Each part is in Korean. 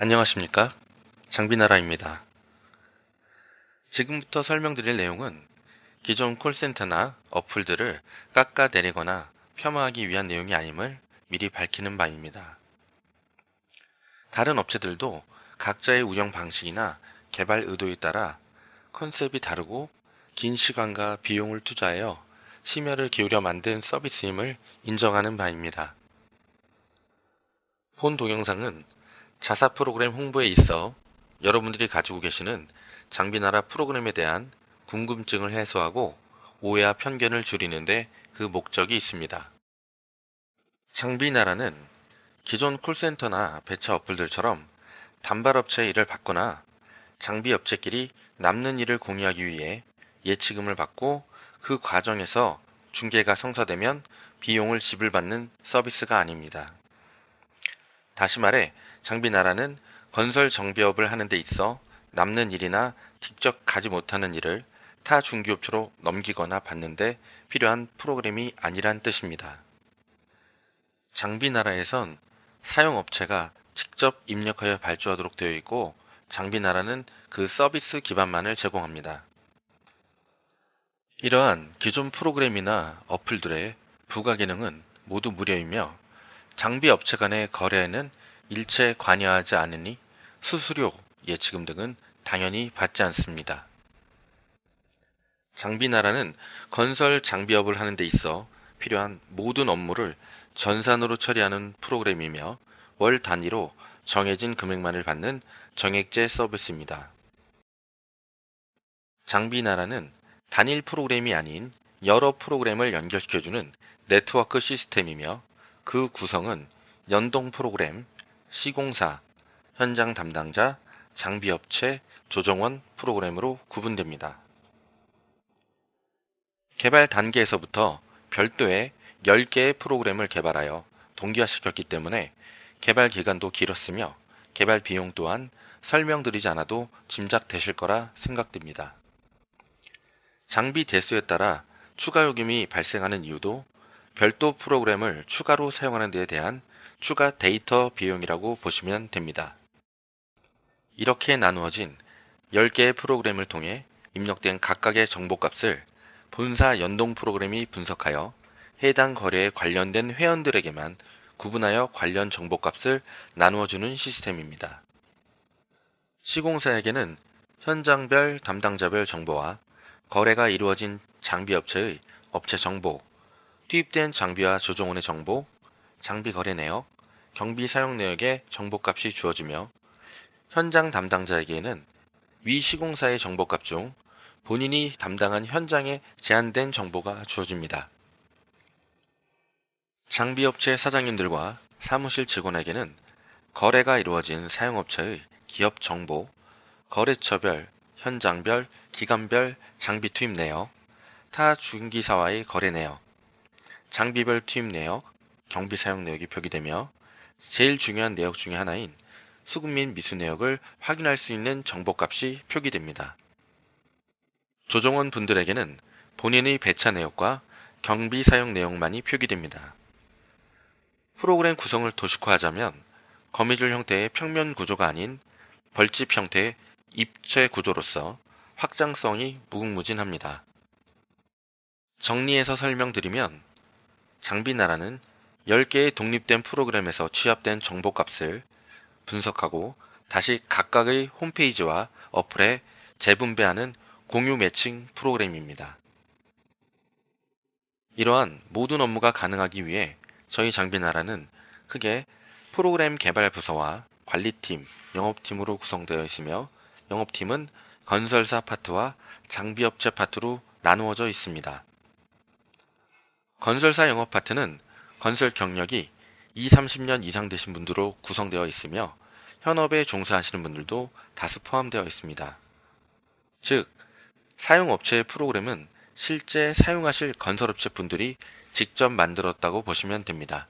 안녕하십니까? 장비나라입니다. 지금부터 설명드릴 내용은 기존 콜센터나 어플들을 깎아내리거나 폄하하기 위한 내용이 아님을 미리 밝히는 바입니다. 다른 업체들도 각자의 운영 방식이나 개발 의도에 따라 컨셉이 다르고 긴 시간과 비용을 투자하여 심혈을 기울여 만든 서비스임을 인정하는 바입니다. 본 동영상은 자사 프로그램 홍보에 있어 여러분들이 가지고 계시는 장비나라 프로그램에 대한 궁금증을 해소하고 오해와 편견을 줄이는데 그 목적이 있습니다. 장비나라는 기존 콜센터나 배차 어플들처럼 단발업체의 일을 받거나 장비업체끼리 남는 일을 공유하기 위해 예치금을 받고 그 과정에서 중개가 성사되면 비용을 지불받는 서비스가 아닙니다. 다시 말해 장비나라는 건설 정비업을 하는 데 있어 남는 일이나 직접 가지 못하는 일을 타 중개업체로 넘기거나 받는데 필요한 프로그램이 아니란 뜻입니다. 장비나라에선 사용업체가 직접 입력하여 발주하도록 되어 있고 장비나라는 그 서비스 기반만을 제공합니다. 이러한 기존 프로그램이나 어플들의 부가 기능은 모두 무료이며 장비업체 간의 거래에는 일체 관여하지 않으니 수수료, 예치금 등은 당연히 받지 않습니다. 장비나라는 건설 장비업을 하는 데 있어 필요한 모든 업무를 전산으로 처리하는 프로그램이며 월 단위로 정해진 금액만을 받는 정액제 서비스입니다. 장비나라는 단일 프로그램이 아닌 여러 프로그램을 연결시켜주는 네트워크 시스템이며 그 구성은 연동 프로그램, 시공사, 현장 담당자, 장비업체, 조정원 프로그램으로 구분됩니다. 개발 단계에서부터 별도의 10개의 프로그램을 개발하여 동기화시켰기 때문에 개발 기간도 길었으며 개발 비용 또한 설명드리지 않아도 짐작되실 거라 생각됩니다. 장비 대수에 따라 추가 요금이 발생하는 이유도 별도 프로그램을 추가로 사용하는 데에 대한 추가 데이터 비용이라고 보시면 됩니다. 이렇게 나누어진 10개의 프로그램을 통해 입력된 각각의 정보값을 본사 연동 프로그램이 분석하여 해당 거래에 관련된 회원들에게만 구분하여 관련 정보값을 나누어주는 시스템입니다. 시공사에게는 현장별 담당자별 정보와 거래가 이루어진 장비업체의 업체 정보, 투입된 장비와 조정원의 정보, 장비 거래 내역, 경비 사용 내역의 정보값이 주어지며 현장 담당자에게는 위 시공사의 정보값 중 본인이 담당한 현장에 제한된 정보가 주어집니다. 장비업체 사장님들과 사무실 직원에게는 거래가 이루어진 사용업체의 기업 정보, 거래처별, 현장별, 기간별 장비 투입 내역, 타 중기사와의 거래 내역, 장비별 투입 내역, 경비 사용 내역이 표기되며 제일 중요한 내역 중의 하나인 수급 및 미수 내역을 확인할 수 있는 정보값이 표기됩니다. 조정원 분들에게는 본인의 배차 내역과 경비 사용 내역만이 표기됩니다. 프로그램 구성을 도식화하자면 거미줄 형태의 평면 구조가 아닌 벌집 형태의 입체 구조로서 확장성이 무궁무진합니다. 정리해서 설명드리면 장비나라는 10개의 독립된 프로그램에서 취합된 정보값을 분석하고 다시 각각의 홈페이지와 어플에 재분배하는 공유 매칭 프로그램입니다. 이러한 모든 업무가 가능하기 위해 저희 장비나라는 크게 프로그램 개발 부서와 관리팀, 영업팀으로 구성되어 있으며 영업팀은 건설사 파트와 장비업체 파트로 나누어져 있습니다. 건설사 영업 파트는 건설 경력이 30년 이상 되신 분들로 구성되어 있으며 현업에 종사하시는 분들도 다수 포함되어 있습니다. 즉, 사용업체의 프로그램은 실제 사용하실 건설업체 분들이 직접 만들었다고 보시면 됩니다.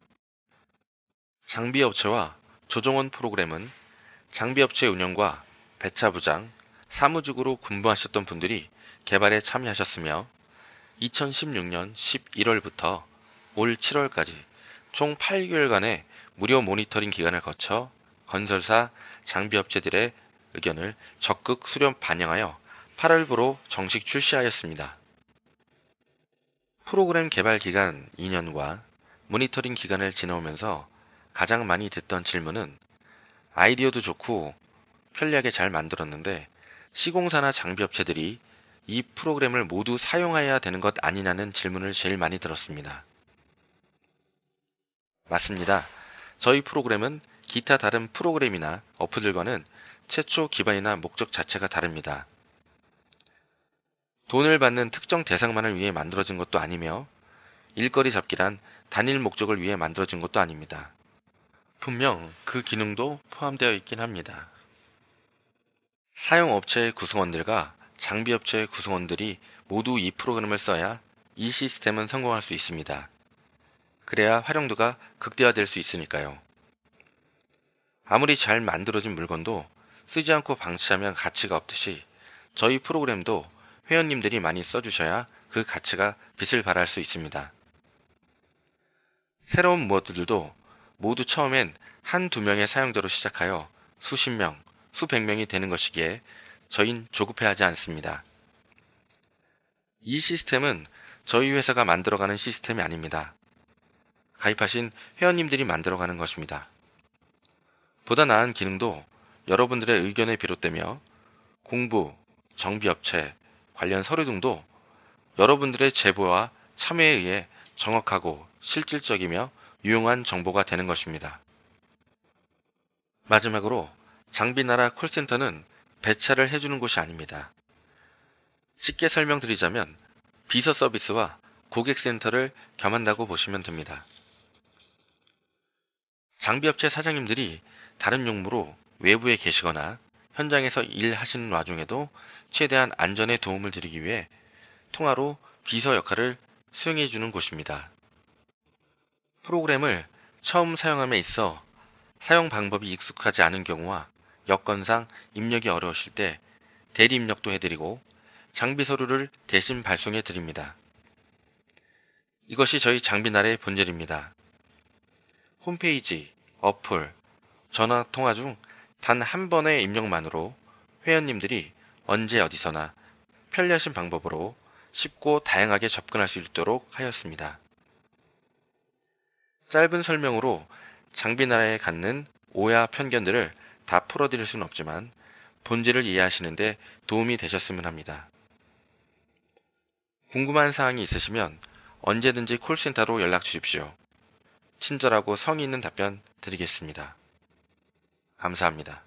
장비업체와 조정원 프로그램은 장비업체 운영과 배차부장, 사무직으로 근무하셨던 분들이 개발에 참여하셨으며 2016년 11월부터 올 7월까지 총 8개월간의 무료 모니터링 기간을 거쳐 건설사, 장비업체들의 의견을 적극 수렴 반영하여 8월부로 정식 출시하였습니다. 프로그램 개발 기간 2년과 모니터링 기간을 지나오면서 가장 많이 듣던 질문은 아이디어도 좋고 편리하게 잘 만들었는데 시공사나 장비업체들이 이 프로그램을 모두 사용해야 되는 것 아니냐는 질문을 제일 많이 들었습니다. 맞습니다. 저희 프로그램은 기타 다른 프로그램이나 어플들과는 최초 기반이나 목적 자체가 다릅니다. 돈을 받는 특정 대상만을 위해 만들어진 것도 아니며 일거리 잡기란 단일 목적을 위해 만들어진 것도 아닙니다. 분명 그 기능도 포함되어 있긴 합니다. 사용업체의 구성원들과 장비업체의 구성원들이 모두 이 프로그램을 써야 이 시스템은 성공할 수 있습니다. 그래야 활용도가 극대화될 수 있으니까요. 아무리 잘 만들어진 물건도 쓰지 않고 방치하면 가치가 없듯이 저희 프로그램도 회원님들이 많이 써주셔야 그 가치가 빛을 발할 수 있습니다. 새로운 무엇들도 모두 처음엔 한두 명의 사용자로 시작하여 수십 명, 수백 명이 되는 것이기에 저흰 조급해하지 않습니다. 이 시스템은 저희 회사가 만들어가는 시스템이 아닙니다. 가입하신 회원님들이 만들어가는 것입니다. 보다 나은 기능도 여러분들의 의견에 비롯되며 공부, 정비업체, 관련 서류 등도 여러분들의 제보와 참여에 의해 정확하고 실질적이며 유용한 정보가 되는 것입니다. 마지막으로 장비나라 콜센터는 배차를 해주는 곳이 아닙니다. 쉽게 설명드리자면 비서 서비스와 고객센터를 겸한다고 보시면 됩니다. 장비업체 사장님들이 다른 용무로 외부에 계시거나 현장에서 일하시는 와중에도 최대한 안전에 도움을 드리기 위해 통화로 비서 역할을 수행해 주는 곳입니다. 프로그램을 처음 사용함에 있어 사용 방법이 익숙하지 않은 경우와 여건상 입력이 어려우실 때 대리 입력도 해드리고 장비 서류를 대신 발송해 드립니다. 이것이 저희 장비나라의 본질입니다. 홈페이지, 어플, 전화 통화 중 단 한 번의 입력만으로 회원님들이 언제 어디서나 편리하신 방법으로 쉽고 다양하게 접근할 수 있도록 하였습니다. 짧은 설명으로 장비나라에 갖는 오해와 편견들을 다 풀어드릴 수는 없지만 본질을 이해하시는 데 도움이 되셨으면 합니다. 궁금한 사항이 있으시면 언제든지 콜센터로 연락 주십시오. 친절하고 성의 있는 답변 드리겠습니다. 감사합니다.